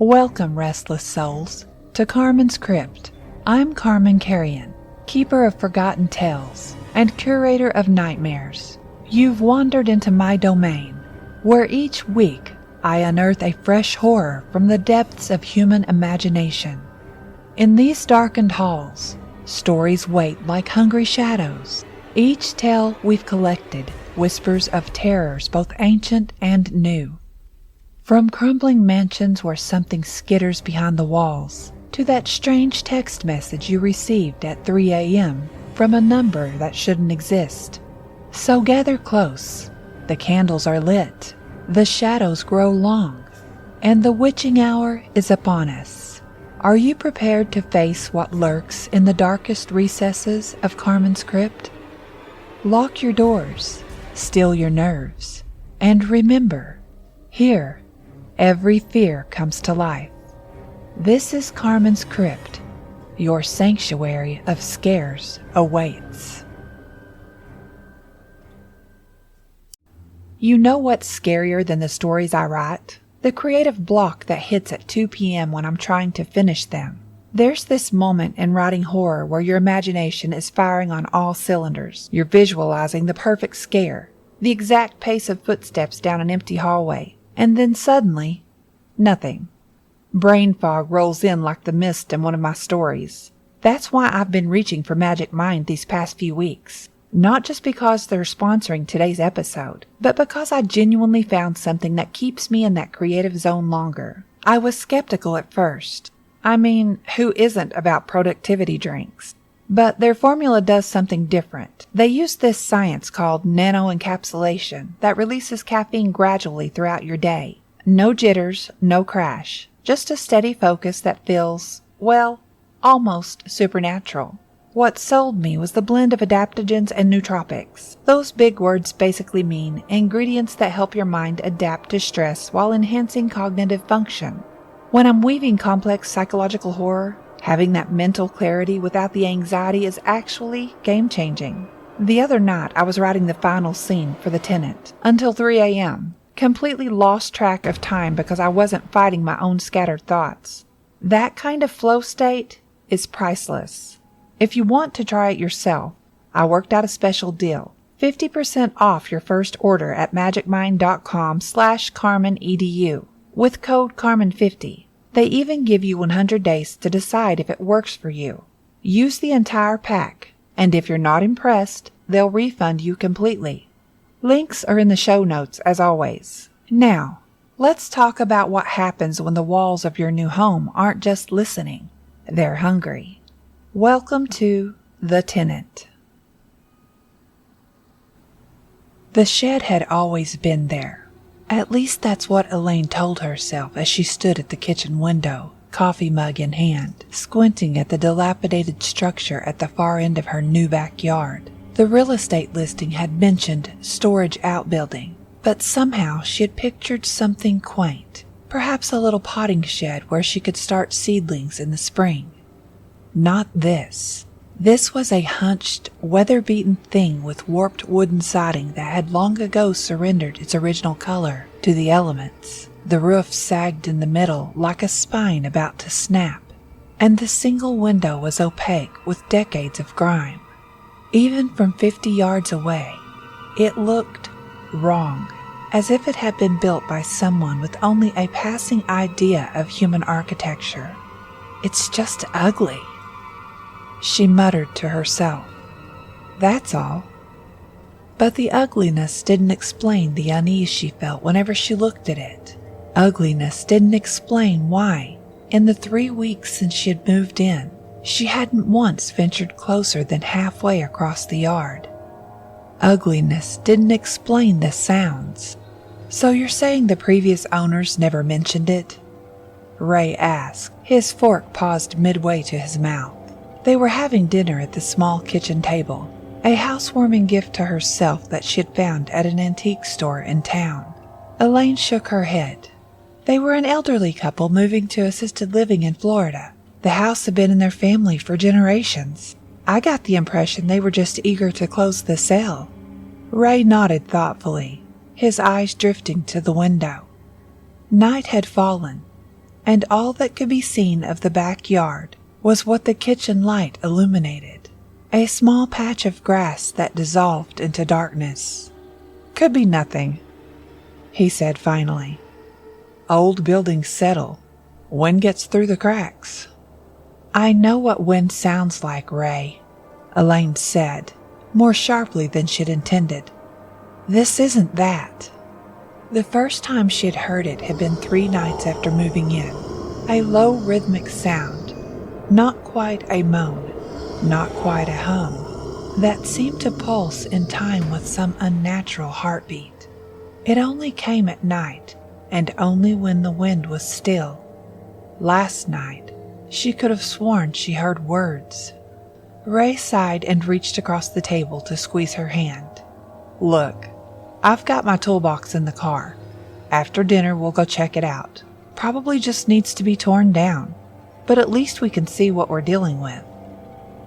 Welcome, restless souls, to Carman's Crypt. I'm Carman, keeper of forgotten tales and curator of nightmares. You've wandered into my domain, where each week I unearth a fresh horror from the depths of human imagination. In these darkened halls, stories wait like hungry shadows. Each tale we've collected whispers of terrors both ancient and new. From crumbling mansions where something skitters behind the walls, to that strange text message you received at 3 a.m. from a number that shouldn't exist. So gather close. The candles are lit, the shadows grow long, and the witching hour is upon us. Are you prepared to face what lurks in the darkest recesses of Carman's Crypt? Lock your doors, still your nerves, and remember, here, every fear comes to life. This is Carman's Crypt. Your sanctuary of scares awaits. You know what's scarier than the stories I write? The creative block that hits at 2 p.m. when I'm trying to finish them. There's this moment in writing horror where your imagination is firing on all cylinders. You're visualizing the perfect scare, the exact pace of footsteps down an empty hallway. And then suddenly, nothing. Brain fog rolls in like the mist in one of my stories. That's why I've been reaching for Magic Mind these past few weeks. Not just because they're sponsoring today's episode, but because I genuinely found something that keeps me in that creative zone longer. I was skeptical at first. I mean, who isn't about productivity drinks? But their formula does something different. They use this science called nano-encapsulation that releases caffeine gradually throughout your day. No jitters, no crash. Just a steady focus that feels, well, almost supernatural. What sold me was the blend of adaptogens and nootropics. Those big words basically mean ingredients that help your mind adapt to stress while enhancing cognitive function. When I'm weaving complex psychological horror, having that mental clarity without the anxiety is actually game-changing. The other night, I was writing the final scene for the Tenant until 3 a.m., completely lost track of time because I wasn't fighting my own scattered thoughts. That kind of flow state is priceless. If you want to try it yourself, I worked out a special deal. 50% off your first order at magicmind.com/CarmanEDU with code CARMAN50. They even give you 100 days to decide if it works for you. Use the entire pack, and if you're not impressed, they'll refund you completely. Links are in the show notes, as always. Now, let's talk about what happens when the walls of your new home aren't just listening. They're hungry. Welcome to The Tenant. The shed had always been there. At least that's what Elaine told herself as she stood at the kitchen window, coffee mug in hand, squinting at the dilapidated structure at the far end of her new backyard. The real estate listing had mentioned storage outbuilding, but somehow she had pictured something quaint, perhaps a little potting shed where she could start seedlings in the spring. Not this. This was a hunched, weather-beaten thing with warped wooden siding that had long ago surrendered its original color to the elements. The roof sagged in the middle like a spine about to snap, and the single window was opaque with decades of grime. Even from 50 yards away, it looked wrong, as if it had been built by someone with only a passing idea of human architecture. It's just ugly, she muttered to herself. That's all. But the ugliness didn't explain the unease she felt whenever she looked at it. Ugliness didn't explain why, in the 3 weeks since she had moved in, she hadn't once ventured closer than halfway across the yard. Ugliness didn't explain the sounds. So you're saying the previous owners never mentioned it? Ray asked, his fork paused midway to his mouth. They were having dinner at the small kitchen table, a housewarming gift to herself that she had found at an antique store in town. Elaine shook her head. They were an elderly couple moving to assisted living in Florida. The house had been in their family for generations. I got the impression they were just eager to close the sale. Ray nodded thoughtfully, his eyes drifting to the window. Night had fallen. and all that could be seen of the backyard was what the kitchen light illuminated, a small patch of grass that dissolved into darkness. "Could be nothing," he said finally. "Old buildings settle. Wind gets through the cracks." "I know what wind sounds like, Ray," Elaine said, more sharply than she'd intended. "This isn't that." The first time she had heard it had been 3 nights after moving in. A low rhythmic sound, not quite a moan, not quite a hum, that seemed to pulse in time with some unnatural heartbeat. It only came at night, and only when the wind was still. Last night, she could have sworn she heard words. Ray sighed and reached across the table to squeeze her hand. "Look, I've got my toolbox in the car. After dinner, we'll go check it out. Probably just needs to be torn down, but at least we can see what we're dealing with."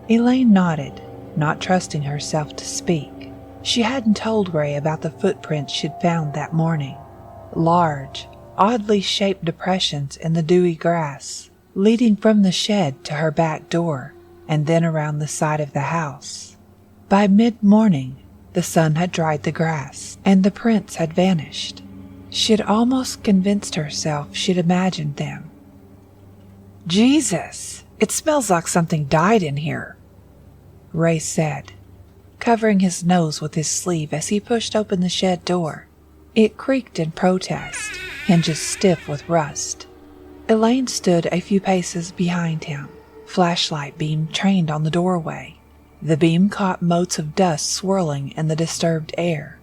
Elaine nodded, not trusting herself to speak. She hadn't told Ray about the footprints she'd found that morning. Large, oddly shaped depressions in the dewy grass, leading from the shed to her back door, and then around the side of the house. By mid-morning, the sun had dried the grass, and the prints had vanished. She'd almost convinced herself she'd imagined them. "Jesus, it smells like something died in here," Ray said, covering his nose with his sleeve as he pushed open the shed door. It creaked in protest, hinges stiff with rust. Elaine stood a few paces behind him, flashlight beam trained on the doorway. The beam caught motes of dust swirling in the disturbed air,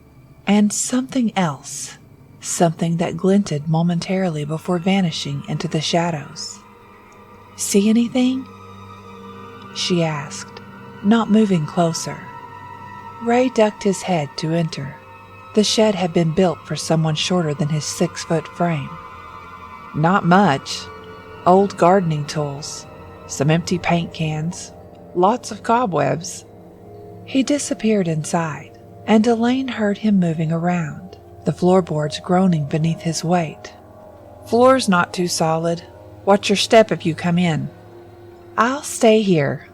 and something else, something that glinted momentarily before vanishing into the shadows. "See anything?" she asked, not moving closer. Ray ducked his head to enter. The shed had been built for someone shorter than his 6-foot frame. "Not much. Old gardening tools, some empty paint cans, lots of cobwebs." He disappeared inside, and Elaine heard him moving around, the floorboards groaning beneath his weight. "Floor's not too solid. Watch your step if you come in." "I'll stay here,"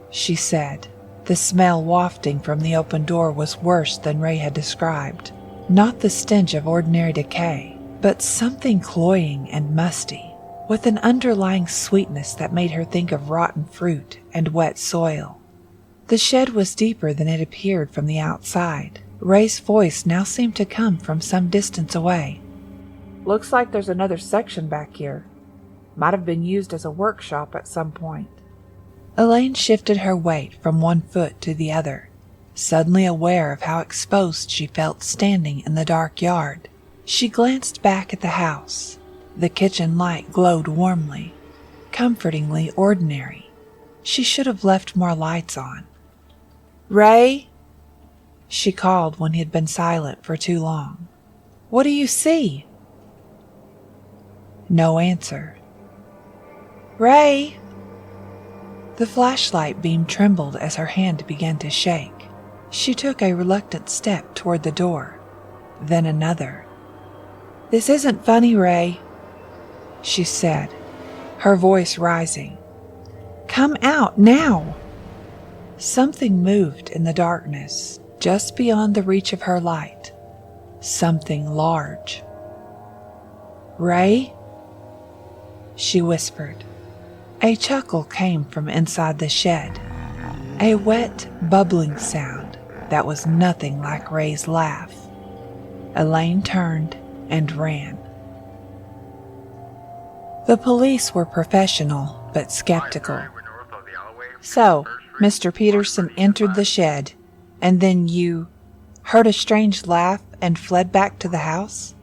she said. The smell wafting from the open door was worse than Ray had described. Not the stench of ordinary decay, but something cloying and musty, with an underlying sweetness that made her think of rotten fruit and wet soil. The shed was deeper than it appeared from the outside. Ray's voice now seemed to come from some distance away. "Looks like there's another section back here. Might have been used as a workshop at some point." Elaine shifted her weight from one foot to the other, suddenly aware of how exposed she felt standing in the dark yard. She glanced back at the house. The kitchen light glowed warmly, comfortingly ordinary. She should have left more lights on. "Ray?" she called when he had been silent for too long. "What do you see?" No answer. "Ray?" The flashlight beam trembled as her hand began to shake. She took a reluctant step toward the door, then another. "This isn't funny, Ray," she said, her voice rising. "Come out now!" Something moved in the darkness, just beyond the reach of her light. Something large. "Ray?" she whispered. A chuckle came from inside the shed, a wet, bubbling sound that was nothing like Ray's laugh. Elaine turned and ran. The police were professional but skeptical. "So, Mr. Peterson entered the shed, and then you heard a strange laugh and fled back to the house?"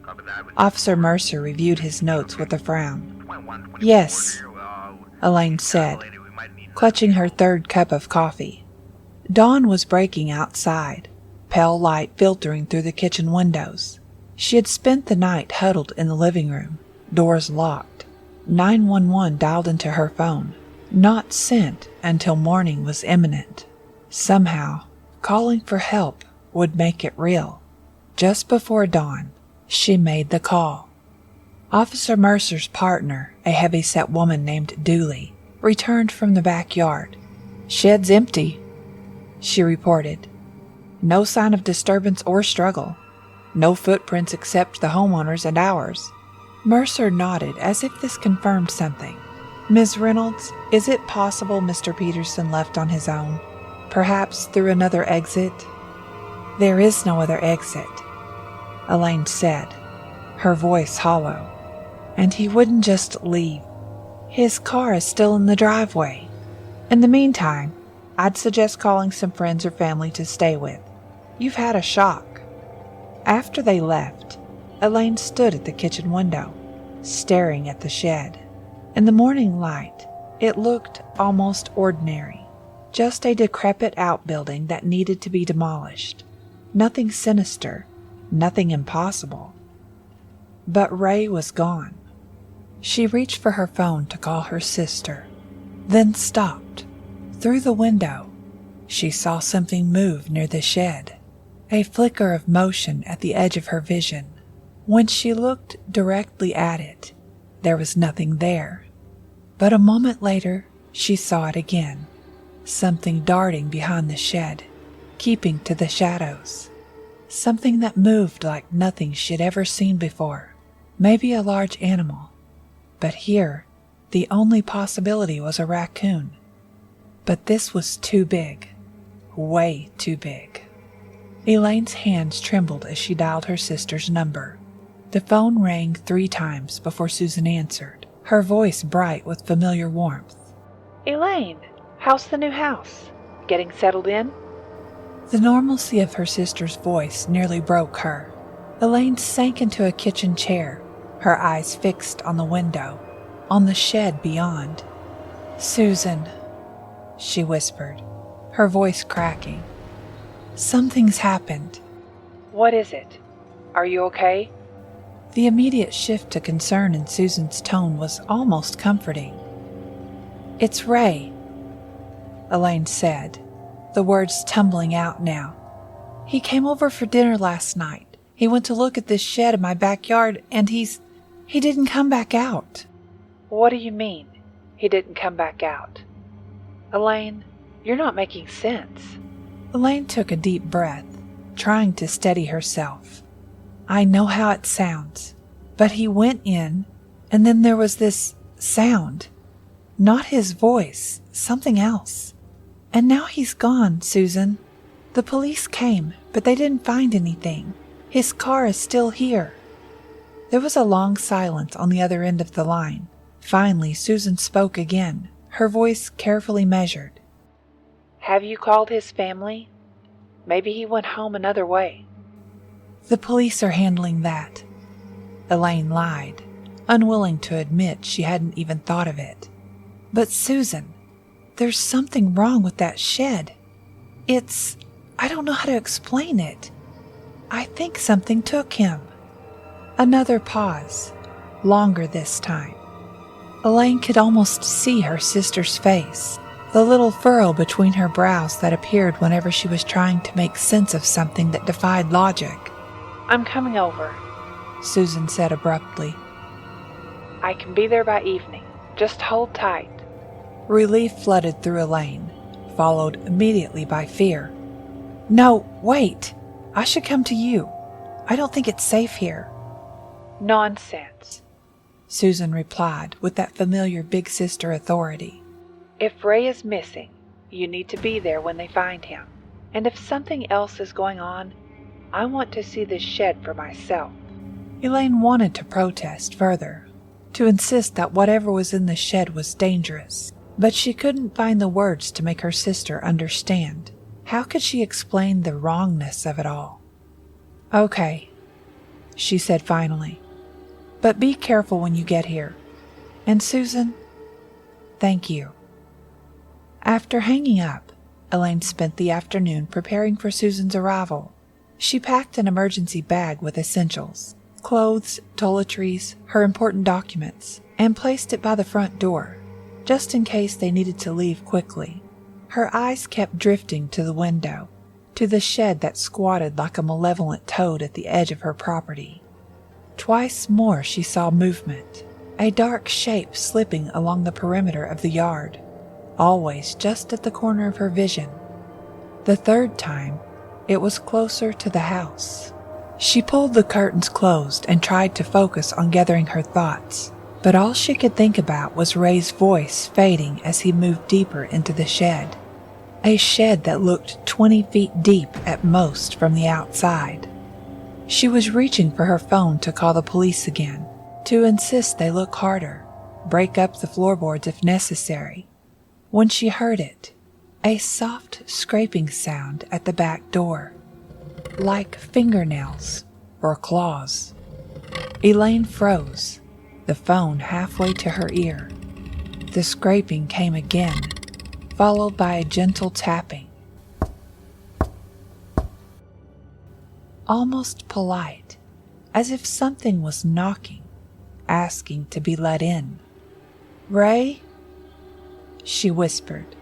Officer Mercer reviewed his notes with a frown. "Yes," Elaine said, clutching her third cup of coffee. Dawn was breaking outside, pale light filtering through the kitchen windows. She had spent the night huddled in the living room, doors locked. 911 dialed into her phone, not sent until morning was imminent. Somehow, calling for help would make it real. Just before dawn, she made the call. Officer Mercer's partner, a heavy-set woman named Dooley, returned from the backyard. "Shed's empty," she reported. "No sign of disturbance or struggle. No footprints except the homeowner's and ours." Mercer nodded as if this confirmed something. "Ms. Reynolds, is it possible Mr. Peterson left on his own? Perhaps through another exit?" "There is no other exit," Elaine said, her voice hollow. "And he wouldn't just leave. His car is still in the driveway. In the meantime, I'd suggest calling some friends or family to stay with. You've had a shock." After they left, Elaine stood at the kitchen window, staring at the shed. In the morning light, it looked almost ordinary. Just a decrepit outbuilding that needed to be demolished. Nothing sinister, nothing impossible. But Ray was gone. She reached for her phone to call her sister, then stopped. Through the window, she saw something move near the shed, a flicker of motion at the edge of her vision. When she looked directly at it, there was nothing there. But a moment later, she saw it again, something darting behind the shed, keeping to the shadows. Something that moved like nothing she'd ever seen before. Maybe a large animal. But here, the only possibility was a raccoon. But this was too big. Way too big. Elaine's hands trembled as she dialed her sister's number. The phone rang 3 times before Susan answered, her voice bright with familiar warmth. "Elaine, how's the new house? Getting settled in?" The normalcy of her sister's voice nearly broke her. Elaine sank into a kitchen chair, her eyes fixed on the window, on the shed beyond. "Susan," she whispered, her voice cracking. "Something's happened." "What is it? Are you okay?" The immediate shift to concern in Susan's tone was almost comforting. "It's Ray," Elaine said, the words tumbling out now. "He came over for dinner last night. He went to look at this shed in my backyard, and he didn't come back out." "What do you mean, he didn't come back out? Elaine, you're not making sense." Elaine took a deep breath, trying to steady herself. "I know how it sounds, but he went in, and then there was this sound. Not his voice, something else. And now he's gone, Susan. The police came, but they didn't find anything. His car is still here." There was a long silence on the other end of the line. Finally, Susan spoke again, her voice carefully measured. "Have you called his family? Maybe he went home another way." "The police are handling that," Elaine lied, unwilling to admit she hadn't even thought of it. "But Susan, there's something wrong with that shed. I don't know how to explain it. I think something took him." Another pause, longer this time. Elaine could almost see her sister's face, the little furrow between her brows that appeared whenever she was trying to make sense of something that defied logic. "I'm coming over," Susan said abruptly. "I can be there by evening. Just hold tight." Relief flooded through Elaine, followed immediately by fear. "No, wait! I should come to you. I don't think it's safe here." "Nonsense," Susan replied with that familiar big sister authority. "If Ray is missing, you need to be there when they find him. And if something else is going on, I want to see this shed for myself." Elaine wanted to protest further, to insist that whatever was in the shed was dangerous, but she couldn't find the words to make her sister understand. How could she explain the wrongness of it all? "Okay," she said finally, "but be careful when you get here. And Susan, thank you." After hanging up, Elaine spent the afternoon preparing for Susan's arrival. She packed an emergency bag with essentials, clothes, toiletries, her important documents, and placed it by the front door, just in case they needed to leave quickly. Her eyes kept drifting to the window, to the shed that squatted like a malevolent toad at the edge of her property. Twice more she saw movement, a dark shape slipping along the perimeter of the yard, always just at the corner of her vision. The third time, it was closer to the house. She pulled the curtains closed and tried to focus on gathering her thoughts, but all she could think about was Ray's voice fading as he moved deeper into the shed. A shed that looked 20 feet deep at most from the outside. She was reaching for her phone to call the police again, to insist they look harder, break up the floorboards if necessary, when she heard it, a soft scraping sound at the back door, like fingernails or claws. Elaine froze, the phone halfway to her ear. The scraping came again, followed by a gentle tapping. Almost polite, as if something was knocking, asking to be let in. "Ray?" she whispered,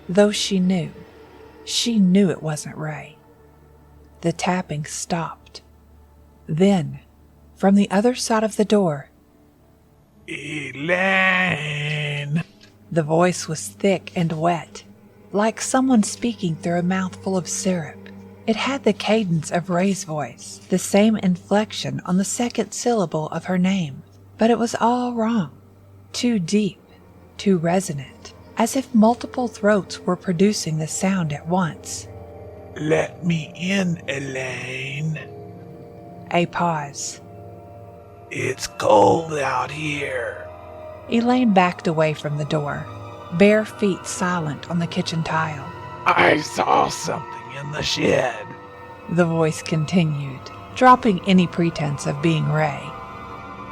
though she knew it wasn't Ray. The tapping stopped. Then, from the other side of the door, "Elaine!" The voice was thick and wet, like someone speaking through a mouthful of syrup. It had the cadence of Ray's voice, the same inflection on the second syllable of her name, but it was all wrong. Too deep, too resonant, as if multiple throats were producing the sound at once. "Let me in, Elaine." A pause. "It's cold out here." Elaine backed away from the door, bare feet silent on the kitchen tile. "I saw something in the shed," the voice continued, dropping any pretense of being Ray.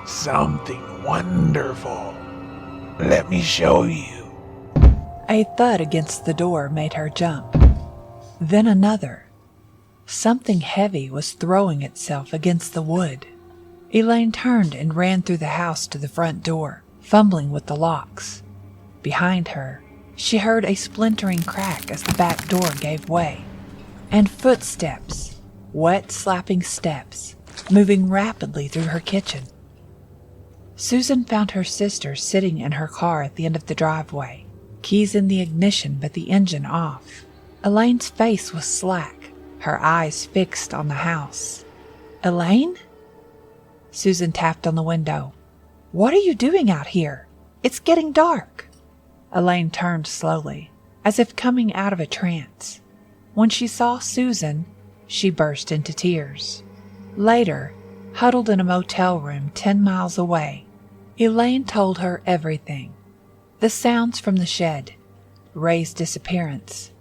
"Something wonderful. Let me show you." A thud against the door made her jump. Then another. Something heavy was throwing itself against the wood. Elaine turned and ran through the house to the front door, fumbling with the locks. Behind her, she heard a splintering crack as the back door gave way, and footsteps, wet slapping steps, moving rapidly through her kitchen. Susan found her sister sitting in her car at the end of the driveway, keys in the ignition but the engine off. Elaine's face was slack, her eyes fixed on the house. "Elaine?" Susan tapped on the window. "What are you doing out here? It's getting dark." Elaine turned slowly, as if coming out of a trance. When she saw Susan, she burst into tears. Later, huddled in a motel room 10 miles away, Elaine told her everything. The sounds from the shed, Ray's disappearance,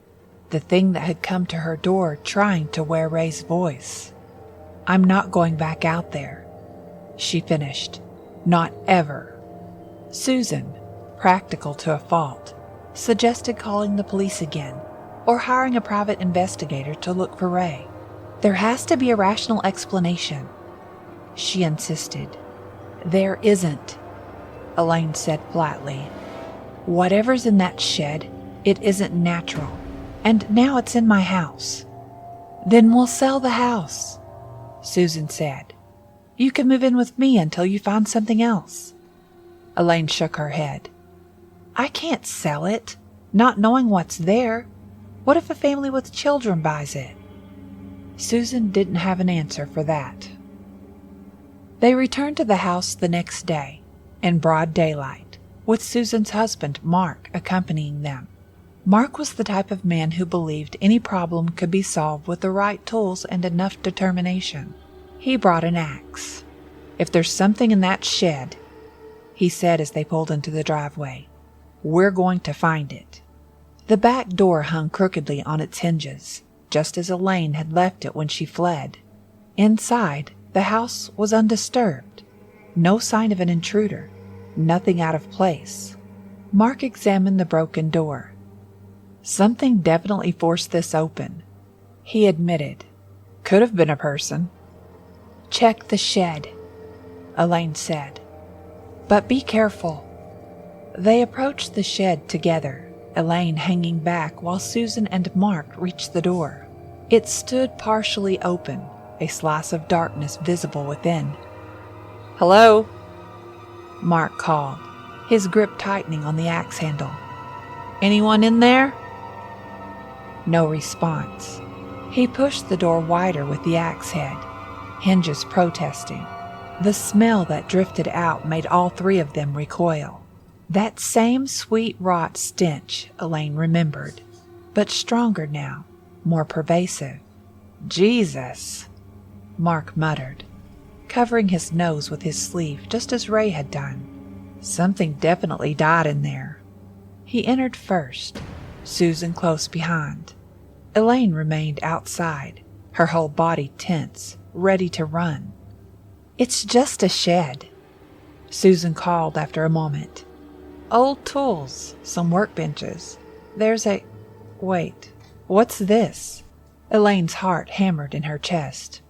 the thing that had come to her door trying to wear Ray's voice. "I'm not going back out there," she finished. "Not ever." Susan, practical to a fault, suggested calling the police again, or hiring a private investigator to look for Ray. "There has to be a rational explanation," she insisted. "There isn't," Elaine said flatly. "Whatever's in that shed, it isn't natural, and now it's in my house." "Then we'll sell the house," Susan said. "You can move in with me until you find something else." Elaine shook her head. "I can't sell it, not knowing what's there. What if a family with children buys it?" Susan didn't have an answer for that. They returned to the house the next day, in broad daylight, with Susan's husband, Mark, accompanying them. Mark was the type of man who believed any problem could be solved with the right tools and enough determination. He brought an axe. "If there's something in that shed," he said as they pulled into the driveway, "we're going to find it." The back door hung crookedly on its hinges, just as Elaine had left it when she fled. Inside, the house was undisturbed. No sign of an intruder, nothing out of place. Mark examined the broken door. "Something definitely forced this open," he admitted. "Could have been a person." "Check the shed," Elaine said. "But be careful." They approached the shed together, Elaine hanging back while Susan and Mark reached the door. It stood partially open, a slice of darkness visible within. "Hello?" Mark called, his grip tightening on the axe handle. "Anyone in there?" No response. He pushed the door wider with the axe head, hinges protesting. The smell that drifted out made all three of them recoil. That same sweet rot stench, Elaine remembered, but stronger now, more pervasive. "Jesus," Mark muttered, covering his nose with his sleeve just as Ray had done. Something definitely died in there. He entered first, Susan close behind. Elaine remained outside, her whole body tense, ready to run. "It's just a shed," Susan called after a moment. "Old tools, some workbenches. There's a... Wait, what's this?" Elaine's heart hammered in her chest.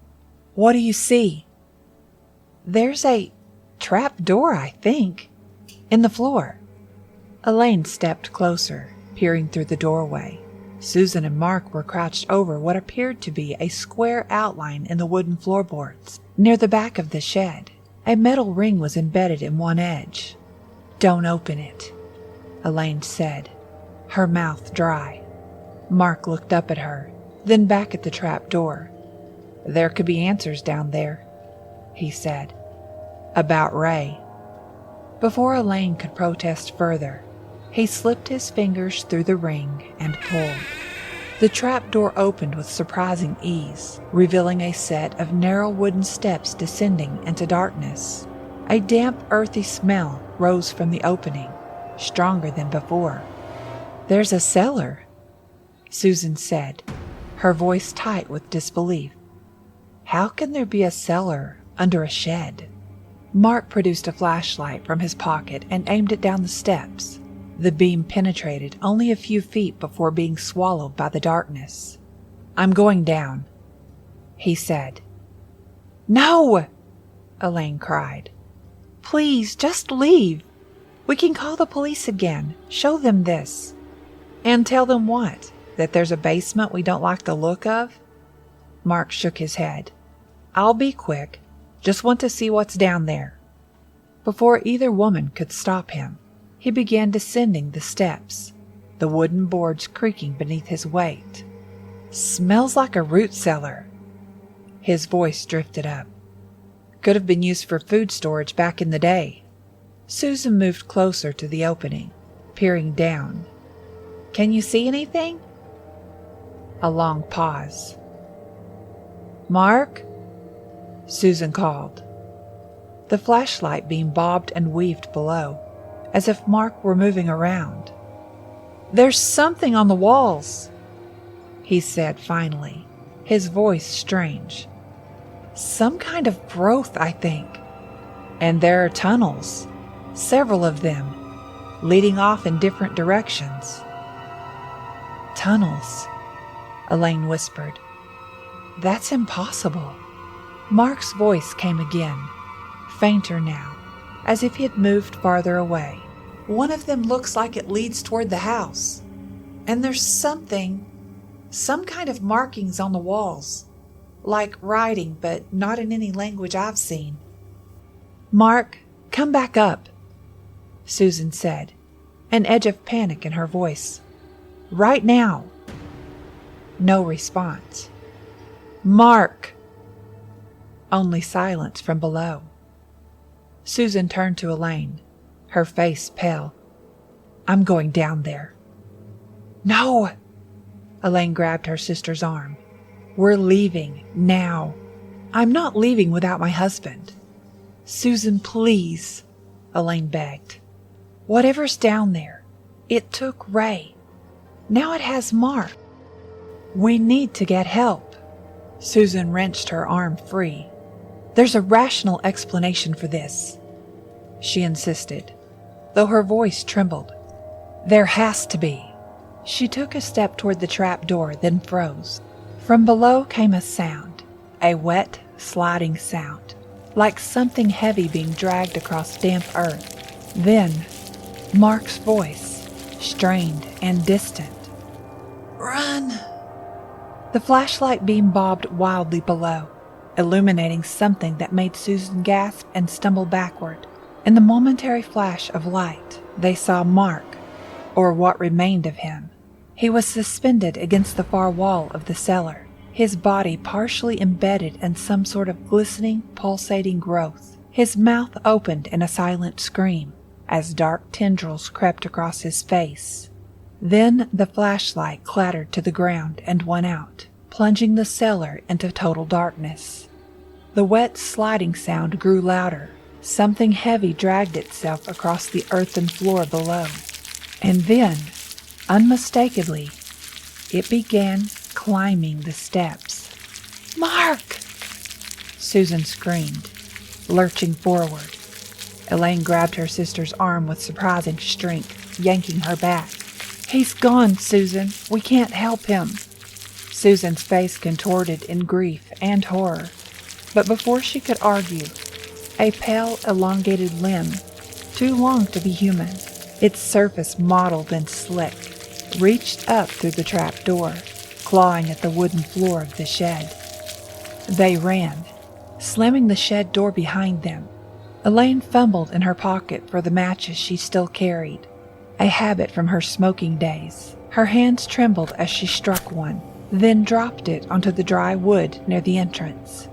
"What do you see?" "There's a trap door, I think, in the floor." Elaine stepped closer, peering through the doorway. Susan and Mark were crouched over what appeared to be a square outline in the wooden floorboards. Near the back of the shed, a metal ring was embedded in one edge. "Don't open it," Elaine said, her mouth dry. Mark looked up at her, then back at the trap door. "There could be answers down there," he said. "About Ray." Before Elaine could protest further, he slipped his fingers through the ring and pulled. The trap door opened with surprising ease, revealing a set of narrow wooden steps descending into darkness. A damp, earthy smell rose from the opening, stronger than before. "There's a cellar," Susan said, her voice tight with disbelief. "How can there be a cellar under a shed?" Mark produced a flashlight from his pocket and aimed it down the steps. The beam penetrated only a few feet before being swallowed by the darkness. "I'm going down," he said. "No!" Elaine cried. "Please, just leave. We can call the police again, show them this." "And tell them what? That there's a basement we don't like the look of?" Mark shook his head. "I'll be quick. Just want to see what's down there." Before either woman could stop him, he began descending the steps, the wooden boards creaking beneath his weight. "Smells like a root cellar." His voice drifted up. "Could have been used for food storage back in the day." Susan moved closer to the opening, peering down. "Can you see anything?" A long pause. "Mark?" Susan called. The flashlight beam bobbed and weaved below, as if Mark were moving around. "There's something on the walls," he said finally, his voice strange. "Some kind of growth, I think. And there are tunnels, several of them, leading off in different directions." "Tunnels," Elaine whispered. "That's impossible." Mark's voice came again, fainter now, as if he had moved farther away. "One of them looks like it leads toward the house. And there's some kind of markings on the walls, like writing, but not in any language I've seen." "Mark, come back up," Susan said, an edge of panic in her voice. "Right now." No response. "Mark!" Only silence from below. Susan turned to Elaine, her face pale. "I'm going down there." "No!" Elaine grabbed her sister's arm. "We're leaving, now. I'm not leaving without my husband." "Susan, please," Elaine begged. "Whatever's down there, it took Ray. Now it has Mark. We need to get help." Susan wrenched her arm free. "There's a rational explanation for this," she insisted, though her voice trembled. "There has to be." She took a step toward the trap door, then froze. From below came a sound, a wet, sliding sound, like something heavy being dragged across damp earth. Then, Mark's voice, strained and distant. "Run!" The flashlight beam bobbed wildly below, illuminating something that made Susan gasp and stumble backward. In the momentary flash of light, they saw Mark, or what remained of him. He was suspended against the far wall of the cellar, his body partially embedded in some sort of glistening, pulsating growth. His mouth opened in a silent scream as dark tendrils crept across his face. Then the flashlight clattered to the ground and went out, plunging the cellar into total darkness. The wet sliding sound grew louder. Something heavy dragged itself across the earthen floor below. And then, unmistakably, it began climbing the steps. "Mark!" Susan screamed, lurching forward. Elaine grabbed her sister's arm with surprising strength, yanking her back. "He's gone, Susan. We can't help him." Susan's face contorted in grief and horror. But before she could argue, a pale, elongated limb, too long to be human, its surface mottled and slick, reached up through the trap door, clawing at the wooden floor of the shed. They ran, slamming the shed door behind them. Elaine fumbled in her pocket for the matches she still carried, a habit from her smoking days. Her hands trembled as she struck one, then dropped it onto the dry wood near the entrance.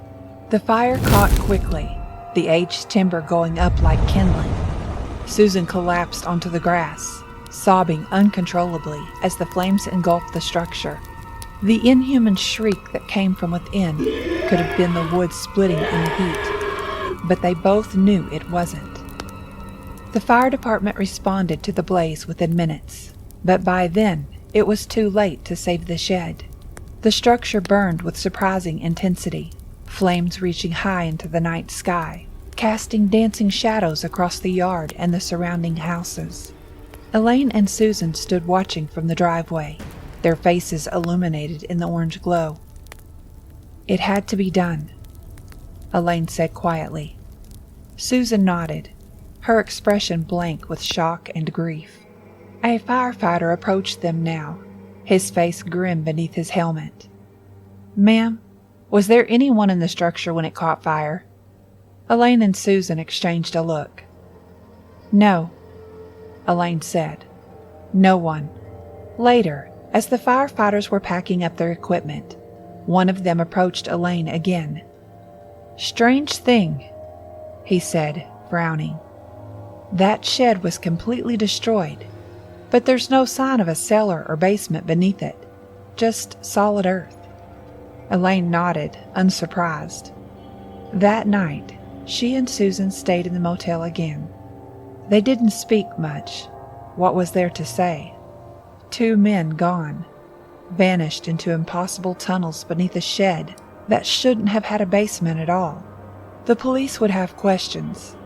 The fire caught quickly, the aged timber going up like kindling. Susan collapsed onto the grass, sobbing uncontrollably as the flames engulfed the structure. The inhuman shriek that came from within could have been the wood splitting in the heat, but they both knew it wasn't. The fire department responded to the blaze within minutes, but by then it was too late to save the shed. The structure burned with surprising intensity, flames reaching high into the night sky, casting dancing shadows across the yard and the surrounding houses. Elaine and Susan stood watching from the driveway, their faces illuminated in the orange glow. "It had to be done," Elaine said quietly. Susan nodded, her expression blank with shock and grief. A firefighter approached them now, his face grim beneath his helmet. "Ma'am, was there anyone in the structure when it caught fire?" Elaine and Susan exchanged a look. "No," Elaine said. "No one." Later, as the firefighters were packing up their equipment, one of them approached Elaine again. "Strange thing," he said, frowning. "That shed was completely destroyed, but there's no sign of a cellar or basement beneath it, just solid earth." Elaine nodded, unsurprised. That night, she and Susan stayed in the motel again. They didn't speak much. What was there to say? Two men gone, vanished into impossible tunnels beneath a shed that shouldn't have had a basement at all. The police would have questions.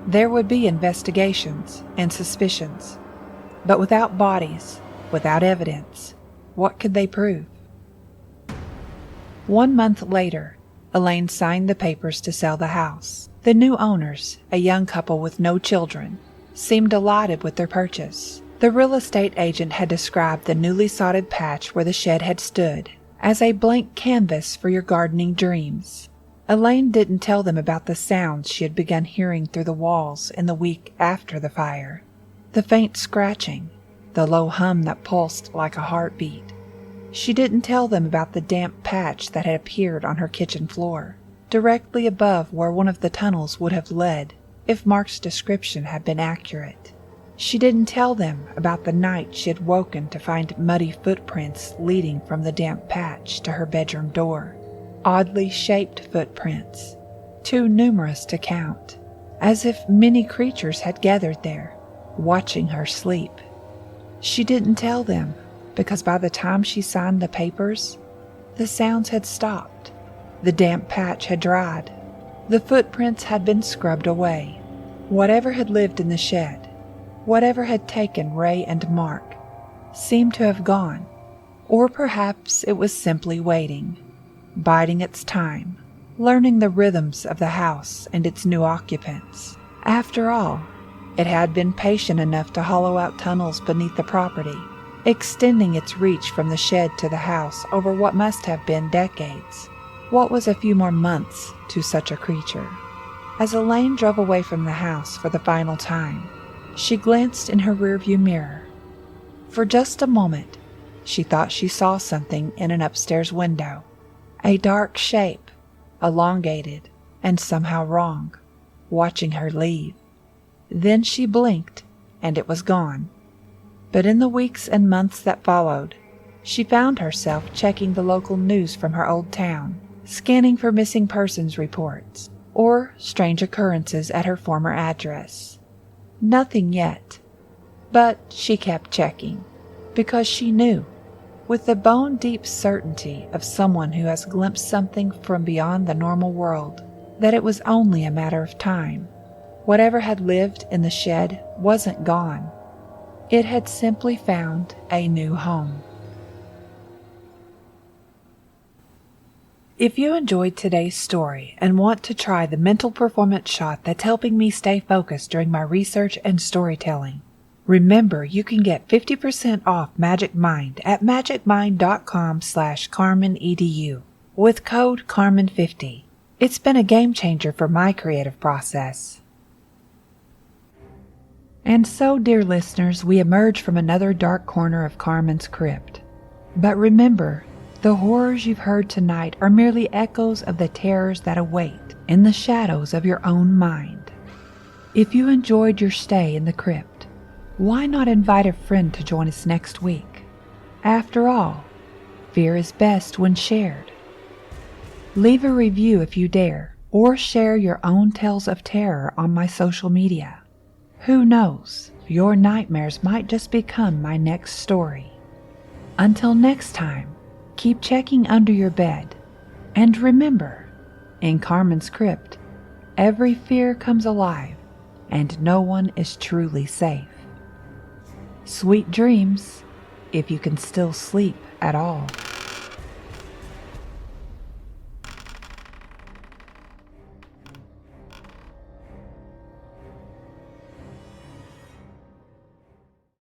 There would be investigations and suspicions. But without bodies, without evidence, what could they prove? 1 month later, Elaine signed the papers to sell the house. The new owners, a young couple with no children, seemed delighted with their purchase. The real estate agent had described the newly sodded patch where the shed had stood as a blank canvas for your gardening dreams. Elaine didn't tell them about the sounds she had begun hearing through the walls in the week after the fire. The faint scratching, the low hum that pulsed like a heartbeat. She didn't tell them about the damp patch that had appeared on her kitchen floor, directly above where one of the tunnels would have led if Mark's description had been accurate. She didn't tell them about the night she had woken to find muddy footprints leading from the damp patch to her bedroom door. Oddly shaped footprints, too numerous to count, as if many creatures had gathered there, watching her sleep. She didn't tell them because by the time she signed the papers, the sounds had stopped. The damp patch had dried. The footprints had been scrubbed away. Whatever had lived in the shed, whatever had taken Ray and Mark, seemed to have gone. Or perhaps it was simply waiting, biding its time, learning the rhythms of the house and its new occupants. After all, it had been patient enough to hollow out tunnels beneath the property, extending its reach from the shed to the house over what must have been decades. What was a few more months to such a creature? As Elaine drove away from the house for the final time, she glanced in her rearview mirror. For just a moment, she thought she saw something in an upstairs window. A dark shape, elongated and somehow wrong, watching her leave. Then she blinked, and it was gone. But in the weeks and months that followed, she found herself checking the local news from her old town, scanning for missing persons reports, or strange occurrences at her former address. Nothing yet, but she kept checking, because she knew, with the bone-deep certainty of someone who has glimpsed something from beyond the normal world, that it was only a matter of time. Whatever had lived in the shed wasn't gone. It had simply found a new home. If you enjoyed today's story and want to try the mental performance shot that's helping me stay focused during my research and storytelling, remember you can get 50% off Magic Mind at magicmind.com/CarmanEDU with code Carman50. It's been a game changer for my creative process. And so, dear listeners, we emerge from another dark corner of Carman's crypt. But remember, the horrors you've heard tonight are merely echoes of the terrors that await in the shadows of your own mind. If you enjoyed your stay in the crypt, why not invite a friend to join us next week? After all, fear is best when shared. Leave a review if you dare, or share your own tales of terror on my social media. Who knows, your nightmares might just become my next story. Until next time, keep checking under your bed. And remember, in Carman's crypt, every fear comes alive, and no one is truly safe. Sweet dreams, if you can still sleep at all.